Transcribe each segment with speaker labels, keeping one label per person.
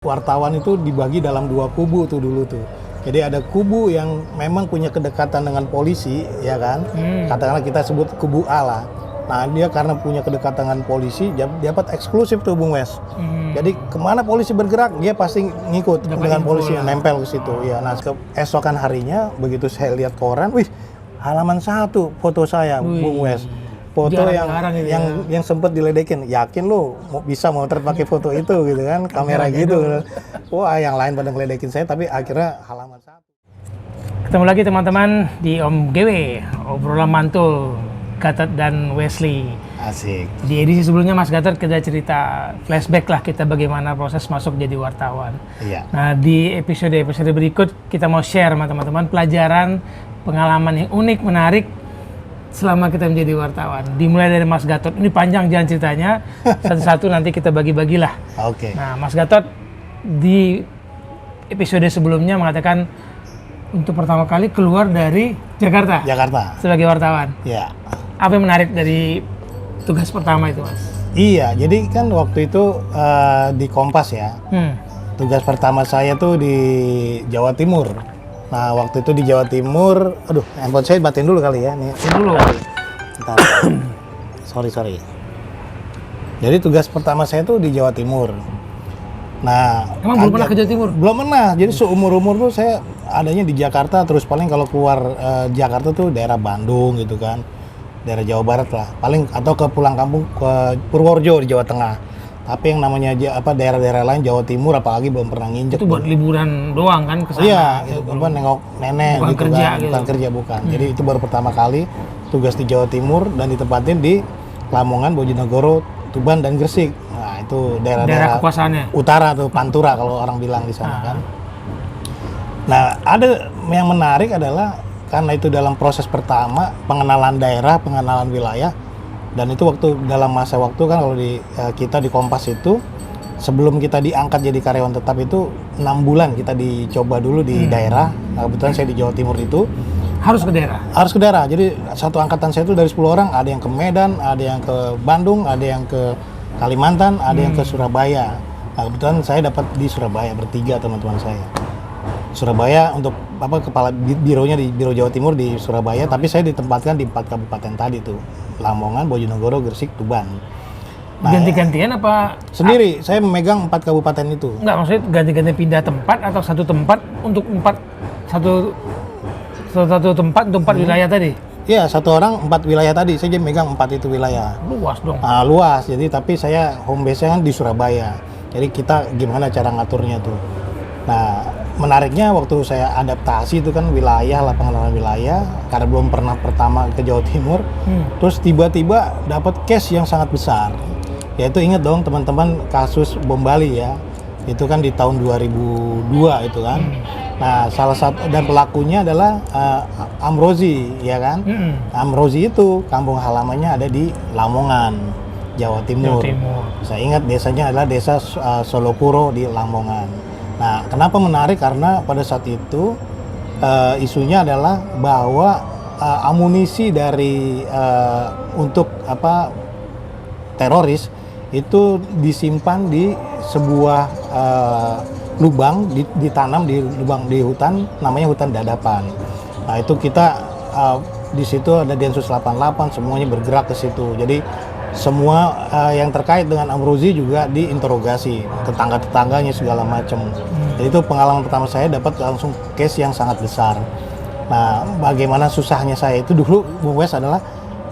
Speaker 1: Wartawan itu dibagi dalam dua kubu tuh dulu tuh. Jadi ada kubu yang memang punya kedekatan dengan polisi, ya kan? Katakanlah kita sebut kubu A lah. Nah dia karena punya kedekatan dengan polisi, dia dapat eksklusif tuh Bung Wes. Jadi kemana polisi bergerak, dia pasti ngikut dengan polisi yang nempel ke situ. Ya, nah keesokan harinya begitu saya lihat koran, wih halaman 1 foto saya, Bung Wes. Foto yang sempat diledekin, yakin lu bisa mau terpakai foto itu gitu kan, kamera gitu. Wah yang lain pada ngeledekin saya, tapi akhirnya halaman 1.
Speaker 2: Ketemu lagi teman-teman di Om GW, obrolan mantul Gatot dan Wesley.
Speaker 1: Asik.
Speaker 2: Di edisi sebelumnya Mas Gatot kita cerita flashback lah kita bagaimana proses masuk jadi wartawan.
Speaker 1: Iya.
Speaker 2: Nah di episode berikut kita mau share sama teman-teman pelajaran, pengalaman yang unik, menarik selama kita menjadi wartawan. Dimulai dari Mas Gatot, ini panjang jalan ceritanya, satu-satu nanti kita bagi-bagilah.
Speaker 1: Oke.
Speaker 2: Nah Mas Gatot di episode sebelumnya mengatakan untuk pertama kali keluar dari Jakarta sebagai wartawan.
Speaker 1: Iya.
Speaker 2: Apa yang menarik dari tugas pertama itu, Mas?
Speaker 1: Iya, jadi kan waktu itu di Kompas ya. Tugas pertama saya tuh di Jawa Timur. Nah, waktu itu di Jawa Timur, aduh, handphone saya batin dulu kali ya. Nih.
Speaker 2: Dulu.
Speaker 1: Bentar. Sorry. Jadi tugas pertama saya tuh di Jawa Timur. Nah,
Speaker 2: emang belum pernah ke Jawa Timur?
Speaker 1: Belum pernah. Jadi seumur-umur tuh saya adanya di Jakarta, terus paling kalau keluar Jakarta tuh daerah Bandung gitu kan. Daerah Jawa Barat lah. Paling atau ke pulang kampung ke Purworejo di Jawa Tengah. Tapi yang namanya daerah-daerah lain Jawa Timur apalagi belum pernah nginjek.
Speaker 2: Itu buat liburan doang kan ke sana?
Speaker 1: Iya, itu nengok nenek
Speaker 2: bukan
Speaker 1: gitu
Speaker 2: kerja,
Speaker 1: kan.
Speaker 2: gitu.
Speaker 1: Bukan kerja bukan. Jadi itu baru pertama kali tugas di Jawa Timur dan ditempatin di Lamongan, Bojonegoro, Tuban dan Gresik. Nah, itu daerah
Speaker 2: kekuasaannya.
Speaker 1: Utara tuh, Pantura kalau orang bilang di sana kan. Nah, ada yang menarik adalah karena itu dalam proses pertama pengenalan daerah, pengenalan wilayah. Dan itu dalam masa waktu kan kalau kita di Kompas itu sebelum kita diangkat jadi karyawan tetap itu 6 bulan kita dicoba dulu di daerah. Nah, kebetulan saya di Jawa Timur itu
Speaker 2: harus ke daerah.
Speaker 1: Harus ke daerah. Jadi satu angkatan saya itu dari 10 orang, ada yang ke Medan, ada yang ke Bandung, ada yang ke Kalimantan, ada yang ke Surabaya. Nah, kebetulan saya dapat di Surabaya bertiga teman-teman saya. Surabaya untuk kepala bironya di Biro Jawa Timur di Surabaya, tapi saya ditempatkan di 4 kabupaten tadi tuh. Lamongan, Bojonegoro, Gresik, Tuban. Nah,
Speaker 2: ganti-gantian apa?
Speaker 1: Sendiri, saya memegang 4 kabupaten itu.
Speaker 2: Enggak, maksudnya ganti-ganti pindah tempat atau satu tempat untuk satu tempat untuk 4 wilayah tadi?
Speaker 1: Iya, satu orang 4 wilayah tadi, saya megang 4 itu wilayah.
Speaker 2: Luas dong.
Speaker 1: Nah, luas, jadi tapi saya home base-nya kan di Surabaya. Jadi kita gimana cara ngaturnya tuh. Nah, menariknya waktu saya adaptasi itu kan pengenalan wilayah, karena belum pernah pertama ke Jawa Timur, terus tiba-tiba dapat case yang sangat besar. Yaitu ingat dong teman-teman kasus bom Bali ya, itu kan di tahun 2002 itu kan. Nah salah satu dan pelakunya adalah Amrozi ya kan. Amrozi itu kampung halamannya ada di Lamongan, Jawa Timur. Saya ingat desanya adalah desa Solokuro di Lamongan. Nah, kenapa menarik? Karena pada saat itu isunya adalah bahwa amunisi dari untuk teroris itu disimpan di sebuah lubang, ditanam di lubang di hutan, namanya hutan Dadapan. Nah, itu kita di situ ada Densus 88, semuanya bergerak ke situ. Jadi semua yang terkait dengan Amrozi juga diinterogasi, tetangga-tetangganya segala macam. Jadi itu pengalaman pertama saya dapat langsung case yang sangat besar. Nah, bagaimana susahnya saya itu dulu, Bung Wes, adalah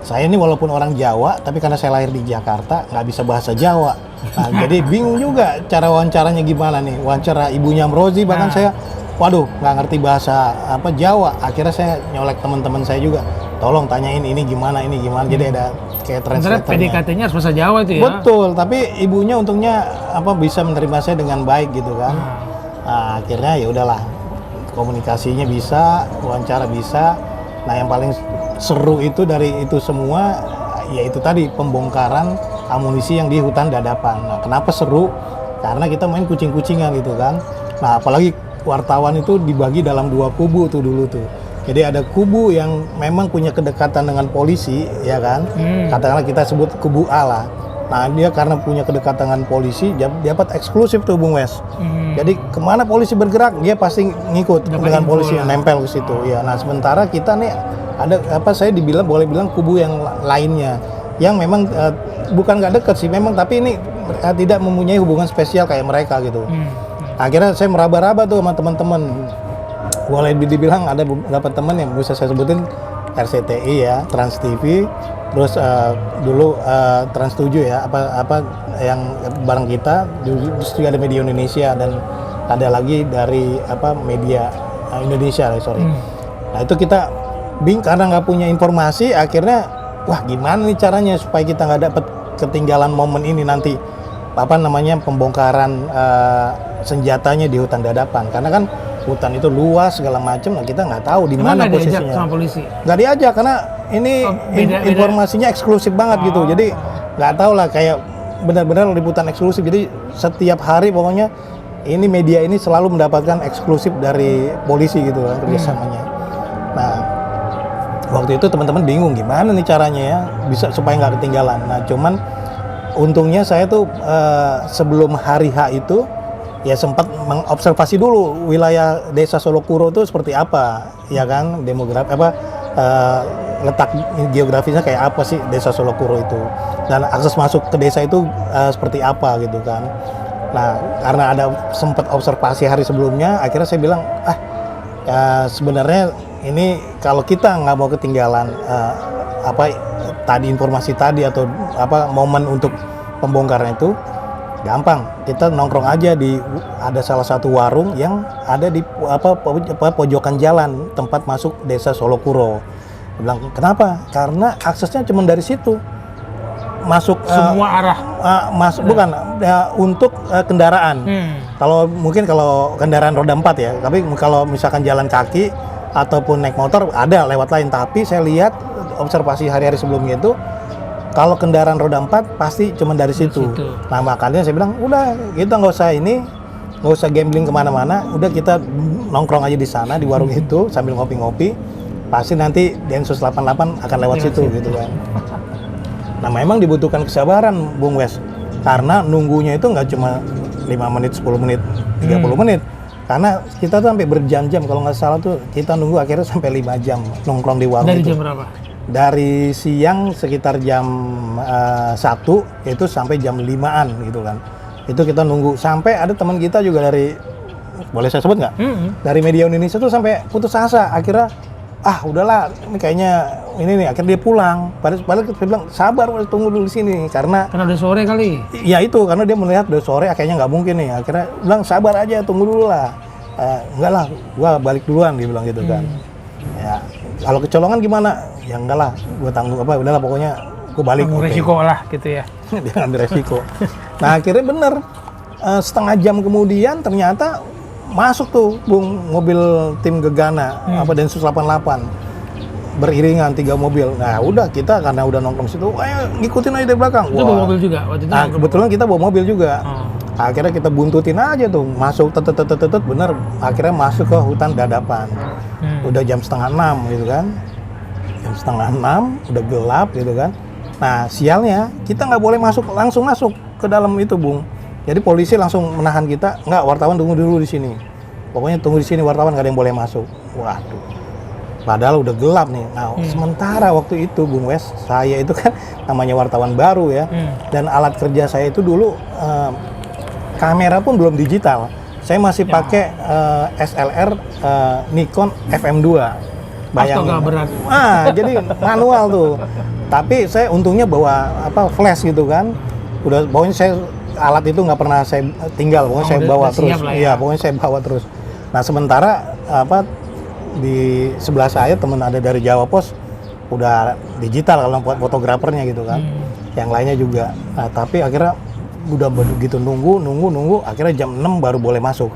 Speaker 1: saya ini walaupun orang Jawa, tapi karena saya lahir di Jakarta nggak bisa bahasa Jawa. Nah, jadi bingung juga cara wawancaranya gimana nih. Wawancara ibunya Amrozi, bahkan saya, waduh, nggak ngerti bahasa Jawa. Akhirnya saya nyolek teman-teman saya juga, tolong tanyain ini gimana. Jadi ada kayak translatornya.
Speaker 2: PDKT-nya harus bahasa Jawa itu ya?
Speaker 1: Betul, tapi ibunya untungnya bisa menerima saya dengan baik gitu kan. Nah, akhirnya ya udahlah, komunikasinya bisa, wawancara bisa. Nah, yang paling seru itu dari itu semua yaitu tadi pembongkaran amunisi yang di hutan Dadapan. Nah, kenapa seru? Karena kita main kucing-kucingan gitu kan. Nah, apalagi wartawan itu dibagi dalam 2 kubu tuh dulu tuh. Jadi ada kubu yang memang punya kedekatan dengan polisi, ya kan? Katakanlah kita sebut kubu A lah. Nah dia karena punya kedekatan dengan polisi, dia dapat eksklusif tuh Bung Wes. Jadi kemana polisi bergerak, dia pasti ngikut
Speaker 2: Dapat
Speaker 1: dengan
Speaker 2: info
Speaker 1: polisi
Speaker 2: ya.
Speaker 1: yang nempel ke situ. Ya, nah sementara kita nih ada saya boleh bilang kubu yang lainnya, yang memang bukan nggak dekat sih, memang tapi ini tidak mempunyai hubungan spesial kayak mereka gitu. Akhirnya saya meraba-raba tuh sama teman-teman. Boleh dibilang ada beberapa teman yang bisa saya sebutin, RCTI ya, Trans TV, terus dulu Trans 7 ya, apa yang bareng kita, terus juga ada Media Indonesia dan ada lagi dari media Indonesia, sorry. Nah itu kita karena nggak punya informasi, akhirnya wah gimana nih caranya supaya kita nggak dapat ketinggalan momen ini nanti pembongkaran senjatanya di hutan Dadapan, karena kan hutan itu luas segala macam, nah kita nggak tahu di mana
Speaker 2: diajak
Speaker 1: posisinya.
Speaker 2: sama polisi?
Speaker 1: Nggak diajak karena ini
Speaker 2: beda.
Speaker 1: informasinya eksklusif banget gitu, jadi nggak tahu lah, kayak benar-benar liputan eksklusif. Jadi setiap hari pokoknya ini media ini selalu mendapatkan eksklusif dari polisi gitu kan kerjasamanya. Nah waktu itu teman-teman bingung gimana nih caranya ya bisa supaya nggak ketinggalan. Nah cuman untungnya saya tuh sebelum hari H itu ya sempat mengobservasi dulu wilayah Desa Solokuro itu seperti apa, ya kan, letak geografisnya kayak apa sih Desa Solokuro itu, dan akses masuk ke desa itu seperti apa gitu kan. Nah karena ada sempat observasi hari sebelumnya, akhirnya saya bilang sebenarnya ini kalau kita nggak mau ketinggalan informasi tadi atau momen untuk pembongkaran itu, gampang, kita nongkrong aja ada salah satu warung yang ada di pojokan jalan tempat masuk Desa Solokuro. Dia bilang kenapa? Karena aksesnya cuma dari situ, masuk
Speaker 2: semua arah.
Speaker 1: Bukan untuk kendaraan. Kalau kendaraan roda 4 ya, tapi kalau misalkan jalan kaki ataupun naik motor ada lewat lain. Tapi saya lihat observasi hari-hari sebelumnya itu, kalau kendaraan roda 4 pasti cuma dari situ. Nah makanya saya bilang udah kita nggak usah gambling kemana-mana, udah kita nongkrong aja di sana di warung itu sambil ngopi-ngopi, pasti nanti Densus 88 akan lewat situ gitu kan. Nah memang dibutuhkan kesabaran Bung Wes, karena nunggunya itu nggak cuma 5 menit, 10 menit, 30 menit, karena kita tuh sampai berjam-jam, kalau nggak salah tuh kita nunggu akhirnya sampai 5 jam nongkrong di warung.
Speaker 2: Dari
Speaker 1: itu.
Speaker 2: jam berapa?
Speaker 1: Dari siang sekitar jam 1 itu sampai jam 5-an gitu kan. Itu kita nunggu sampai ada teman kita juga dari, boleh saya sebut nggak? Dari Media Indonesia tuh sampai putus asa, akhirnya udahlah ini kayaknya ini nih, akhirnya dia pulang. Padahal kita bilang sabar, tunggu dulu di sini karena
Speaker 2: udah sore kali.
Speaker 1: Ya itu karena dia melihat udah sore, akhirnya nggak mungkin nih. Akhirnya bilang sabar aja, tunggu dulu lah. Enggak lah, gua balik duluan, dia bilang gitu kan. Ya kalau kecolongan gimana? Ya enggak lah, gue tanggung udahlah pokoknya gue balik.
Speaker 2: Tanggung resiko lah gitu ya.
Speaker 1: Dia ngambil resiko. Nah akhirnya bener, setengah jam kemudian ternyata masuk tuh Bung mobil tim Gegana Densus 88 beriringan 3 mobil. Nah udah kita karena udah nongkrong situ, ayo ngikutin aja dari belakang.
Speaker 2: Itu bawa mobil juga waktu itu?
Speaker 1: Nah kebetulan kita bawa mobil juga. Akhirnya kita buntutin aja tuh, masuk tetet bener, akhirnya masuk ke hutan Dadapan. Udah jam 5:30 gitu kan, jam 5:30 udah gelap gitu kan. Nah sialnya kita nggak boleh langsung masuk ke dalam itu Bung. Jadi polisi langsung menahan kita, nggak, wartawan tunggu dulu di sini. Pokoknya tunggu di sini, wartawan nggak ada yang boleh masuk. Waduh, padahal udah gelap nih. Nah sementara waktu itu Bung Wes, saya itu kan namanya wartawan baru ya, dan alat kerja saya itu dulu kamera pun belum digital. Saya masih pakai SLR Nikon FM2. Bayangin.
Speaker 2: Astaga, berat.
Speaker 1: Jadi manual tuh. Tapi saya untungnya bawa flash gitu kan. Udah pokoknya saya alat itu nggak pernah saya tinggal, pokoknya saya bawa terus. Iya, pokoknya saya bawa terus. Nah, sementara di sebelah saya teman ada dari Jawa Pos udah digital kalau buat fotografernya gitu kan. Yang lainnya juga. Nah, tapi akhirnya udah begitu nunggu, akhirnya jam 6 baru boleh masuk.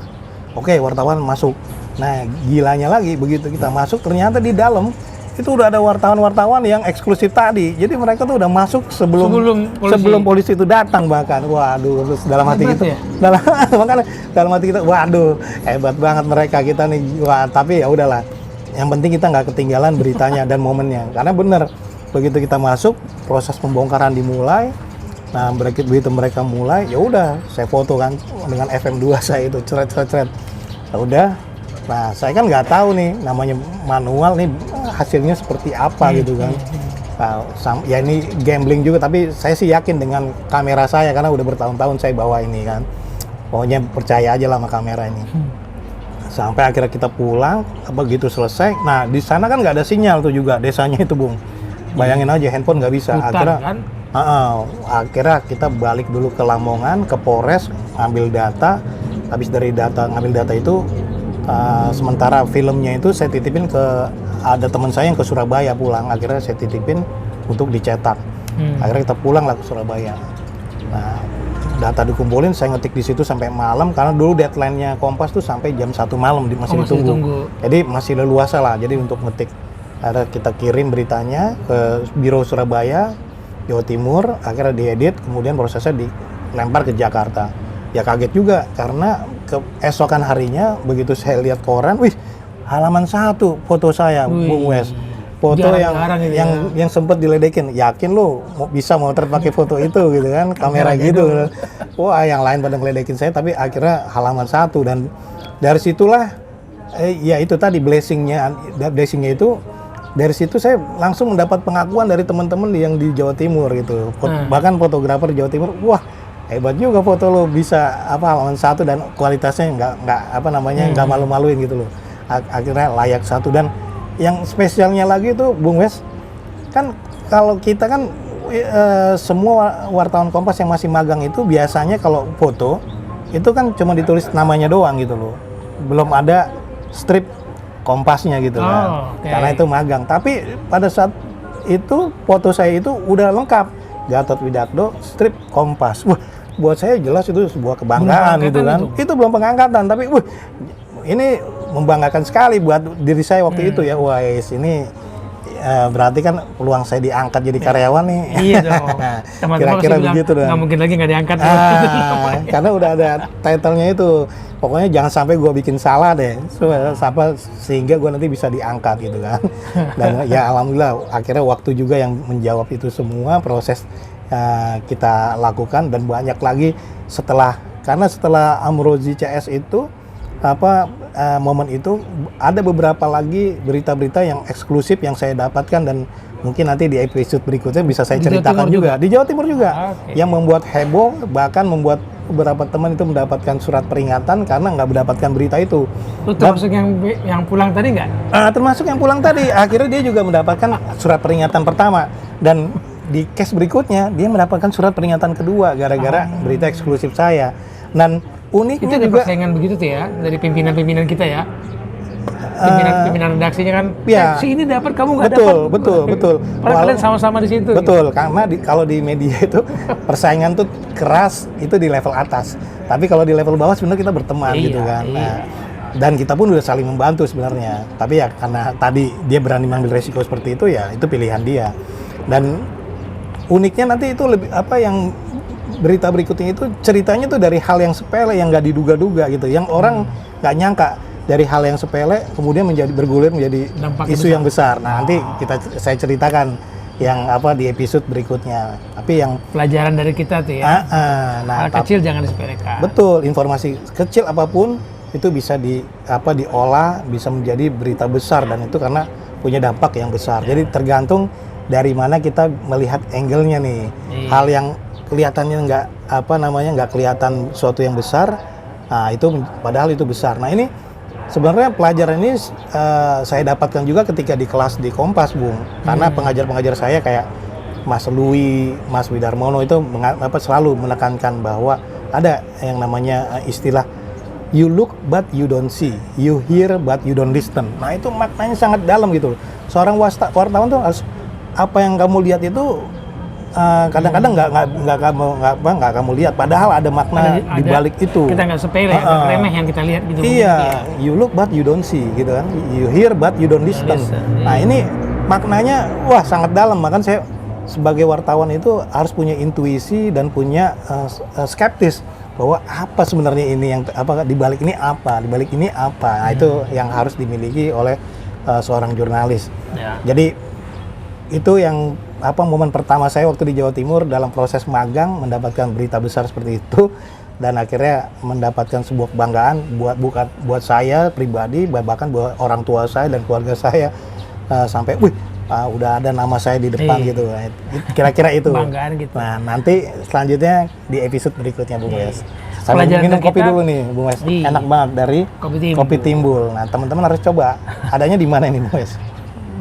Speaker 1: Oke, wartawan masuk. Nah, gilanya lagi begitu kita masuk ternyata di dalam itu udah ada wartawan-wartawan yang eksklusif tadi. Jadi mereka tuh udah masuk sebelum polisi itu datang bahkan. Waduh, terus dalam hati kita, makanya dalam hati kita, waduh, hebat banget mereka kita nih. Wah, tapi ya udahlah. Yang penting kita nggak ketinggalan beritanya dan momennya. Karena bener, begitu kita masuk, proses pembongkaran dimulai. Nah begitu mereka mulai, ya udah saya foto kan dengan FM2 saya itu ceret. Ya udah, nah saya kan nggak tahu nih namanya manual nih hasilnya seperti apa gitu kan. Nah, ya ini gambling juga, tapi saya sih yakin dengan kamera saya karena udah bertahun-tahun saya bawa ini kan. Pokoknya percaya aja lah sama kamera ini. Sampai akhirnya kita pulang, begitu selesai. Nah di sana kan nggak ada sinyal tuh juga desanya itu Bung. Bayangin aja handphone nggak bisa.
Speaker 2: Hutan,
Speaker 1: Akhirnya
Speaker 2: kan?
Speaker 1: akhirnya kita balik dulu ke Lamongan, ke Polres, ngambil data. Habis dari ngambil data itu, sementara filmnya itu saya titipin ada teman saya yang ke Surabaya pulang. Akhirnya saya titipin untuk dicetak. Akhirnya kita pulang lah ke Surabaya. Nah, data dikumpulin, saya ngetik di situ sampai malam karena dulu deadline-nya Kompas tuh sampai jam 1 malam masih ditunggu. Jadi masih leluasa lah. Jadi untuk ngetik, akhirnya kita kirim beritanya ke Biro Surabaya, Jawa Timur, akhirnya diedit, kemudian prosesnya dilempar ke Jakarta. Ya kaget juga karena keesokan harinya begitu saya lihat koran, wih halaman 1 foto saya, Bung Wes. Foto yang sempat diledekin, yakin lo bisa motret pakai foto itu gitu kan, kamera gitu. Wah yang lain pada ngeledekin saya, tapi akhirnya halaman 1 dan dari situlah ya itu tadi blessingnya itu. Dari situ saya langsung mendapat pengakuan dari teman-teman yang di Jawa Timur gitu. Bahkan fotografer Jawa Timur, wah hebat juga foto lo bisa halaman 1 dan kualitasnya nggak malu-maluin gitu loh. Akhirnya layak 1. Dan yang spesialnya lagi itu Bung Wes, kan kalau kita kan semua wartawan Kompas yang masih magang itu biasanya kalau foto itu kan cuma ditulis namanya doang gitu loh. Belum ada strip Kompasnya gitu kan, karena itu magang. Tapi pada saat itu foto saya itu udah lengkap, Gatot Widakdo, strip Kompas. Wah, buat saya jelas itu sebuah kebanggaan gitu kan. Itu belum pengangkatan, tapi ini membanggakan sekali buat diri saya waktu itu ya. Wah, ini berarti kan peluang saya diangkat jadi karyawan nih.
Speaker 2: Iya dong.
Speaker 1: Kira-kira begitu dong.
Speaker 2: Nggak mungkin lagi nggak diangkat.
Speaker 1: Karena udah ada title-nya itu. Pokoknya jangan sampai gue bikin salah deh, sehingga gue nanti bisa diangkat gitu kan. Dan ya alhamdulillah akhirnya waktu juga yang menjawab itu semua proses kita lakukan. Dan banyak lagi karena setelah Amrozi CS itu momen itu ada beberapa lagi berita-berita yang eksklusif yang saya dapatkan dan mungkin nanti di episode berikutnya bisa saya ceritakan juga. Di Jawa Timur juga yang membuat heboh, bahkan membuat beberapa teman itu mendapatkan surat peringatan karena nggak mendapatkan berita itu.
Speaker 2: Termasuk yang pulang tadi nggak?
Speaker 1: Termasuk yang pulang tadi, akhirnya dia juga mendapatkan surat peringatan pertama dan di case berikutnya dia mendapatkan surat peringatan kedua gara-gara berita eksklusif saya. Dan uniknya
Speaker 2: itu ada
Speaker 1: juga
Speaker 2: persaingan begitu tuh ya dari pimpinan-pimpinan kita ya. Pimpinan redaksinya kan,
Speaker 1: ya,
Speaker 2: si ini dapat kamu nggak dapat.
Speaker 1: Betul.
Speaker 2: Padahal kalian sama-sama di situ.
Speaker 1: Betul, karena kalau di media itu persaingan tuh keras itu di level atas. Tapi kalau di level bawah sebenarnya kita berteman gitu kan. Nah, dan kita pun udah saling membantu sebenarnya. Tapi ya karena tadi dia berani mengambil resiko seperti itu ya itu pilihan dia. Dan uniknya nanti itu lebih yang berita berikutnya itu ceritanya tuh dari hal yang sepele yang nggak diduga-duga gitu, yang orang nggak nyangka. Dari hal yang sepele kemudian bergulir menjadi isu yang besar. Nah, nanti saya ceritakan yang di episode berikutnya. Tapi yang
Speaker 2: pelajaran dari kita tuh ya. Hal kecil jangan disepelekan.
Speaker 1: Betul, informasi kecil apapun itu bisa diolah, bisa menjadi berita besar dan itu karena punya dampak yang besar. Jadi tergantung dari mana kita melihat angle-nya nih. Hal yang kelihatannya nggak kelihatan suatu yang besar. Nah, itu padahal itu besar. Nah, ini sebenarnya pelajaran ini saya dapatkan juga ketika di kelas di Kompas, Bung. Karena pengajar-pengajar saya kayak Mas Lui, Mas Widarmono itu selalu menekankan bahwa ada yang namanya istilah you look but you don't see, you hear but you don't listen. Nah, itu maknanya sangat dalam gitu. Seorang wartawan tuh harus apa yang kamu lihat itu kadang-kadang nggak kamu lihat, padahal ada makna di balik itu.
Speaker 2: Kita nggak sepele, remeh yang kita lihat gitu.
Speaker 1: Iya, you look but you don't see, gitu kan. You hear but you don't listen. Nah, ini maknanya sangat dalam. Makanya saya sebagai wartawan itu harus punya intuisi dan punya skeptis bahwa apa sebenarnya ini yang di balik ini apa, di balik ini apa. Nah, itu yang harus dimiliki oleh seorang jurnalis. Jadi itu yang momen pertama saya waktu di Jawa Timur dalam proses magang mendapatkan berita besar seperti itu, dan akhirnya mendapatkan sebuah kebanggaan buat saya pribadi, bahkan buat orang tua saya dan keluarga saya, sampai udah ada nama saya di depan gitu. Kira-kira itu.
Speaker 2: Kebanggaan gitu.
Speaker 1: Nah, nanti selanjutnya di episode berikutnya, Bung Wes. Sambil
Speaker 2: Pelajaran
Speaker 1: minum kopi
Speaker 2: kita
Speaker 1: dulu nih, Bung Wes.
Speaker 2: di
Speaker 1: Enak banget dari
Speaker 2: Kopi Timbul.
Speaker 1: Timbul. Nah, teman-teman harus coba. Adanya di mana ini, Bung Wes?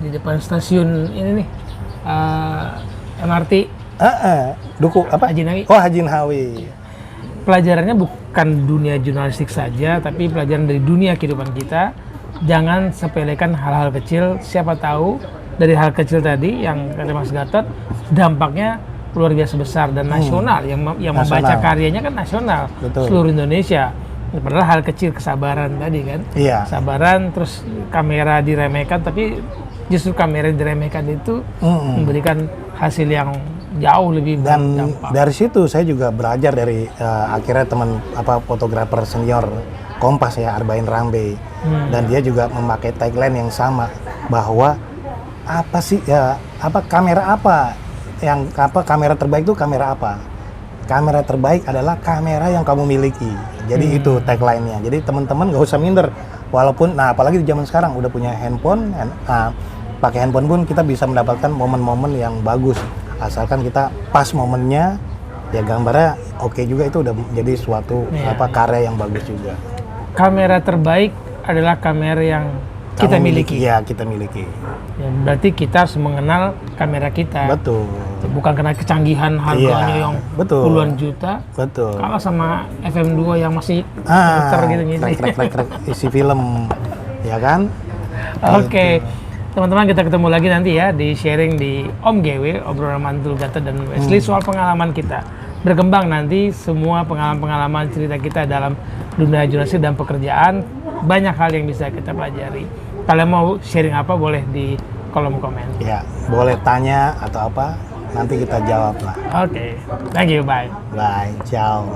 Speaker 2: Di depan stasiun ini nih, MRT
Speaker 1: Duku apa?
Speaker 2: Haji Nawi.
Speaker 1: Oh, Haji Nawi.
Speaker 2: Pelajarannya bukan dunia jurnalistik saja, tapi pelajaran dari dunia kehidupan kita. Jangan sepelekan hal-hal kecil. Siapa tahu dari hal kecil tadi yang kata Mas Gatot, dampaknya luar biasa besar dan nasional. Yang membaca karyanya kan nasional.
Speaker 1: Betul.
Speaker 2: Seluruh Indonesia. Padahal hal kecil, kesabaran tadi kan.
Speaker 1: Iya.
Speaker 2: Kesabaran, terus kamera diremehkan, tapi justru kamera yang diremehkan itu memberikan hasil yang jauh lebih
Speaker 1: Dan
Speaker 2: berdampak.
Speaker 1: dari situ saya juga belajar dari akhirnya teman fotografer senior Kompas ya, Arbain Rambe, dan dia juga memakai tagline yang sama, bahwa kamera terbaik itu kamera apa? Kamera terbaik adalah kamera yang kamu miliki. Jadi itu tagline-nya. Jadi teman-teman nggak usah minder. Walaupun, apalagi di zaman sekarang udah punya handphone, pakai handphone pun kita bisa mendapatkan momen-momen yang bagus. Asalkan kita pas momennya, ya gambarnya oke juga, itu udah menjadi suatu karya yang bagus juga.
Speaker 2: Kamera terbaik adalah kamera yang kita miliki.
Speaker 1: Iya, kita miliki.
Speaker 2: Ya, berarti kita harus mengenal kamera kita.
Speaker 1: Betul.
Speaker 2: Bukan karena kecanggihan harganya yang puluhan juta.
Speaker 1: Betul.
Speaker 2: Kalah sama FM2 yang masih muter gitu.
Speaker 1: Trek isi film, ya kan?
Speaker 2: Oke. Teman-teman, kita ketemu lagi nanti ya di sharing di Om GW, obrolan mantul Gatot dan Wesley soal pengalaman kita. Berkembang nanti semua pengalaman-pengalaman cerita kita dalam dunia jurnalistik dan pekerjaan. Banyak hal yang bisa kita pelajari. Kalian mau sharing apa boleh di kolom komen.
Speaker 1: Ya, boleh tanya atau apa, nanti kita jawab lah.
Speaker 2: Oke. Thank you, bye.
Speaker 1: Bye, ciao.